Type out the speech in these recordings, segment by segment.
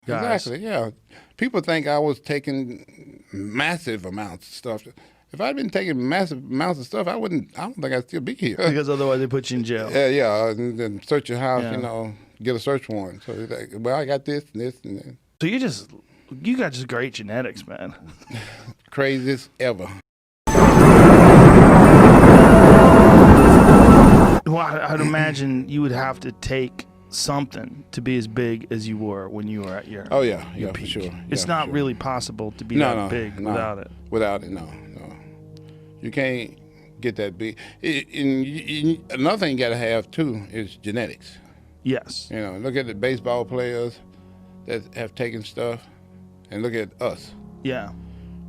guys. Exactly, yeah. People think I was taking massive amounts of stuff. If I'd been taking massive amounts of stuff, I don't think I'd still be here. Because otherwise they put you in jail. Yeah, and then search your house, get a search warrant. So it's like, well, I got this and this and that. So you got just great genetics, man. Craziest ever. Well, I'd imagine you would have to take something to be as big as you were when you were at your peak. For sure. It's not not really possible to be that big without it. Without it, no. You can't get that big. Another thing you got to have too is genetics. Yes. Look at the baseball players that have taken stuff, and look at us. Yeah.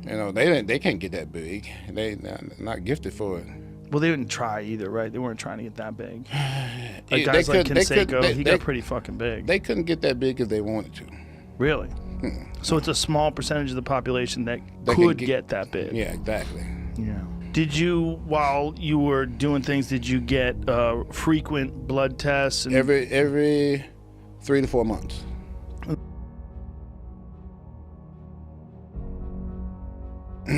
They can't get that big. They're not gifted for it. Well, they didn't try either, right? They weren't trying to get that big. Like guys like Canseco, he got pretty fucking big. They couldn't get that big if they wanted to. Really? So it's a small percentage of the population that could get that big. Yeah, exactly. Yeah. Did you, while you were doing things, did you get frequent blood tests? And every 3 to 4 months.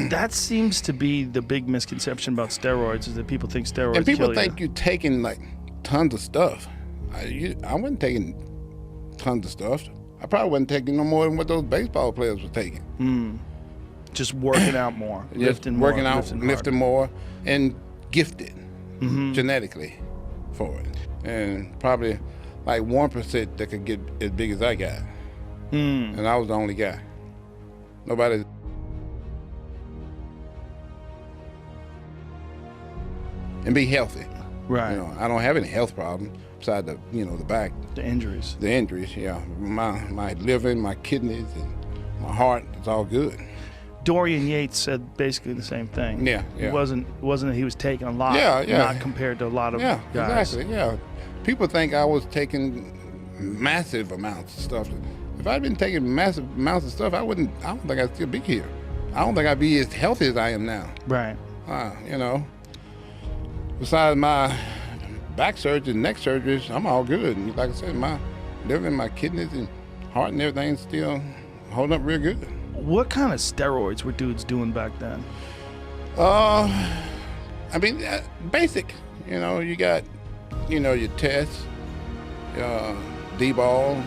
That seems to be the big misconception about steroids, is that people think steroids and people kill think you're taking like tons of stuff. I wasn't taking tons of stuff. I probably wasn't taking no more than what those baseball players were taking. Just working out more, lifting more, and gifted genetically for it. And probably like 1% that could get as big as I got. And I was the only guy. Nobody. And be healthy. Right. I don't have any health problems besides the the back. The injuries. The injuries, yeah. My liver, my kidneys, and my heart, it's all good. Dorian Yates said basically the same thing. Yeah. It wasn't that he was taking a lot, not compared to a lot of guys. Exactly, yeah. People think I was taking massive amounts of stuff. If I'd been taking massive amounts of stuff, I don't think I'd still be here. I don't think I'd be as healthy as I am now. Right. Besides my back surgery, neck surgeries, I'm all good. And like I said, my liver and my kidneys and heart and everything's still holding up real good. What kind of steroids were dudes doing back then? Basic. You got, your tests, D-ball.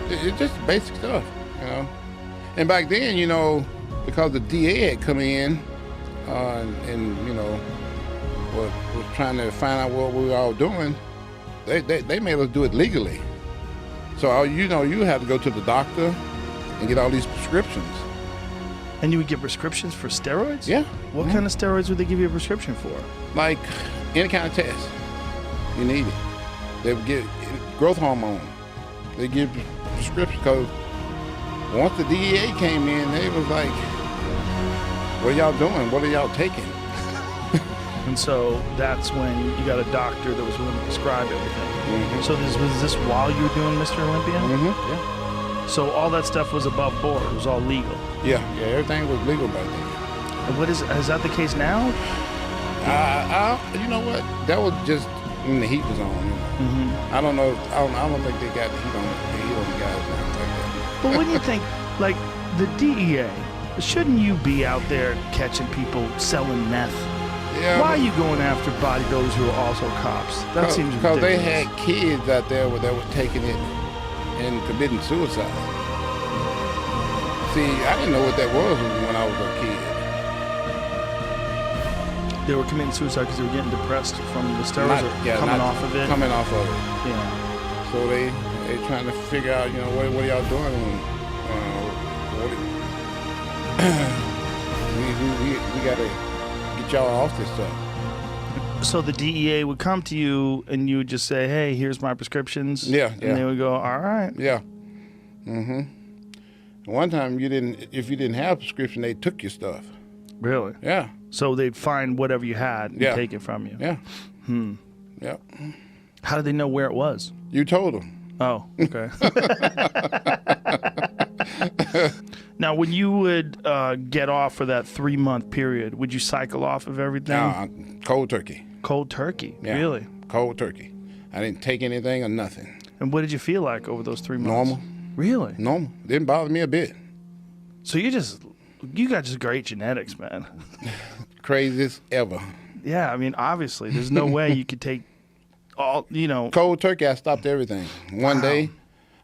It's just basic stuff, And back then, because the DA had come in and was trying to find out what we were all doing, they made us do it legally. So, you had to go to the doctor and get all these prescriptions. And you would get prescriptions for steroids? Yeah. What kind of steroids would they give you a prescription for? Like any kind of test you needed. They would get growth hormone. They give you prescriptions because once the DEA came in, they was like, what are y'all doing? What are y'all taking? And so that's when you got a doctor that was willing to prescribe everything. So was this while you were doing Mr. Olympia? Yeah. So all that stuff was above board. It was all legal. Yeah, everything was legal back then. And is that the case now? You know what? That was just when the heat was on. I don't know. I don't think they got the heat on the guys now like that. But wouldn't you think, like the DEA, shouldn't you be out there catching people selling meth? Yeah, why are you going after bodybuilders who are also cops? That seems ridiculous. Because they had kids out there that were taking it and committing suicide. See, I didn't know what that was when I was a kid. They were committing suicide because they were getting depressed from the steroids coming off of it? Coming off of it. Yeah. So they trying to figure out, what are y'all doing? We got to get y'all off this stuff. So the DEA would come to you and you would just say, hey, here's my prescriptions. Yeah. And they would go, all right. Yeah. One time if you didn't have a prescription, they took your stuff. Really? Yeah. So they'd find whatever you had and take it from you. Yeah. Yeah. How did they know where it was? You told them. Oh, okay. Now, when you would get off for that 3-month period, would you cycle off of everything? Cold turkey. Cold turkey? Yeah. Really? Cold turkey. I didn't take anything or nothing. And what did you feel like over those 3 months? Normal. Really? Normal. Didn't bother me a bit. So you got just great genetics, man. Craziest ever. Yeah, I mean, obviously, there's no way you could take all, Cold turkey, I stopped everything. One day,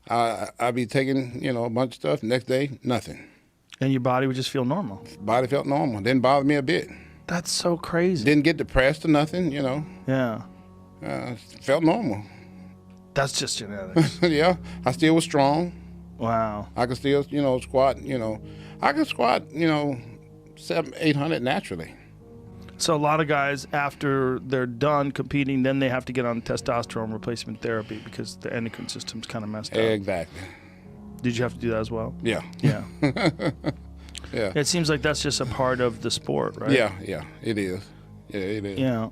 I'd be taking, a bunch of stuff. Next day, nothing. And your body would just feel normal. Body felt normal. Didn't bother me a bit. That's so crazy. Didn't get depressed or nothing, Yeah. Felt normal. That's just genetics. Yeah, I still was strong. Wow. I could still, squat, I could squat, 700-800 naturally. So a lot of guys, after they're done competing, then they have to get on testosterone replacement therapy because the endocrine system's kind of messed up. Exactly. Did you have to do that as well? Yeah. Yeah. Yeah. It seems like that's just a part of the sport, right? Yeah, it is. Yeah, it is. Yeah.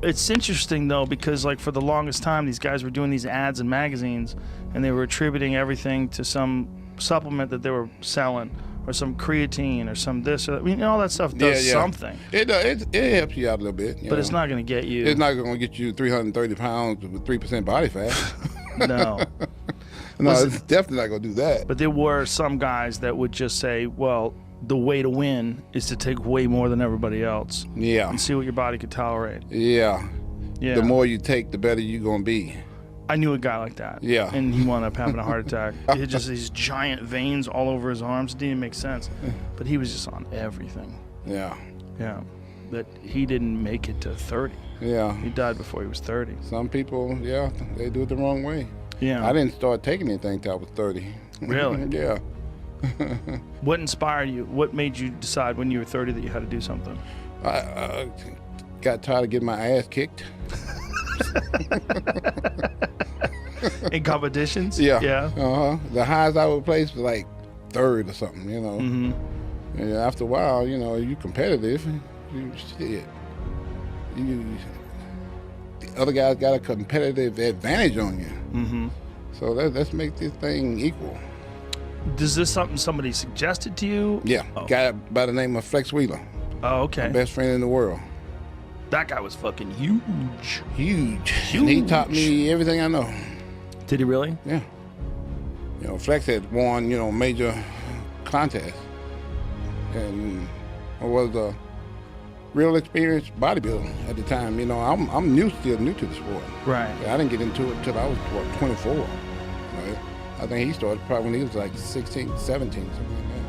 It's interesting, though, because, like, for the longest time, these guys were doing these ads in magazines, and they were attributing everything to some supplement that they were selling, or some creatine, or some this, or that. I mean, all that stuff does something. It helps you out a little bit. But it's not going to get you. It's not going to get you 330 pounds with 3% body fat. No. No, it's definitely not going to do that. But there were some guys that would just say, well, the way to win is to take way more than everybody else. Yeah. And see what your body could tolerate. Yeah. Yeah. The more you take, the better you're going to be. I knew a guy like that. Yeah. And he wound up having a heart attack. He had just these giant veins all over his arms. It didn't make sense. But he was just on everything. Yeah. Yeah. But he didn't make it to 30. Yeah. He died before he was 30. Some people, they do it the wrong way. Yeah. I didn't start taking anything till I was 30. Really? Yeah. What inspired you? What made you decide when you were 30 that you had to do something? I got tired of getting my ass kicked. In competitions? Yeah. Yeah. The highest I would place was like third or something, Mm-hmm. And after a while, you competitive. The other guys got a competitive advantage on you. Mm-hmm. So let's make this thing equal. Is this something somebody suggested to you? Yeah. Oh. Guy by the name of Flex Wheeler. Oh, okay. Best friend in the world. That guy was fucking huge. Huge. And he taught me everything I know. Did he really? Yeah. Flex had won, major contests. And I was a real experienced bodybuilder at the time. I'm still new to the sport. Right. I didn't get into it until I was, 24. Right? I think he started probably when he was like 16, 17, something like that.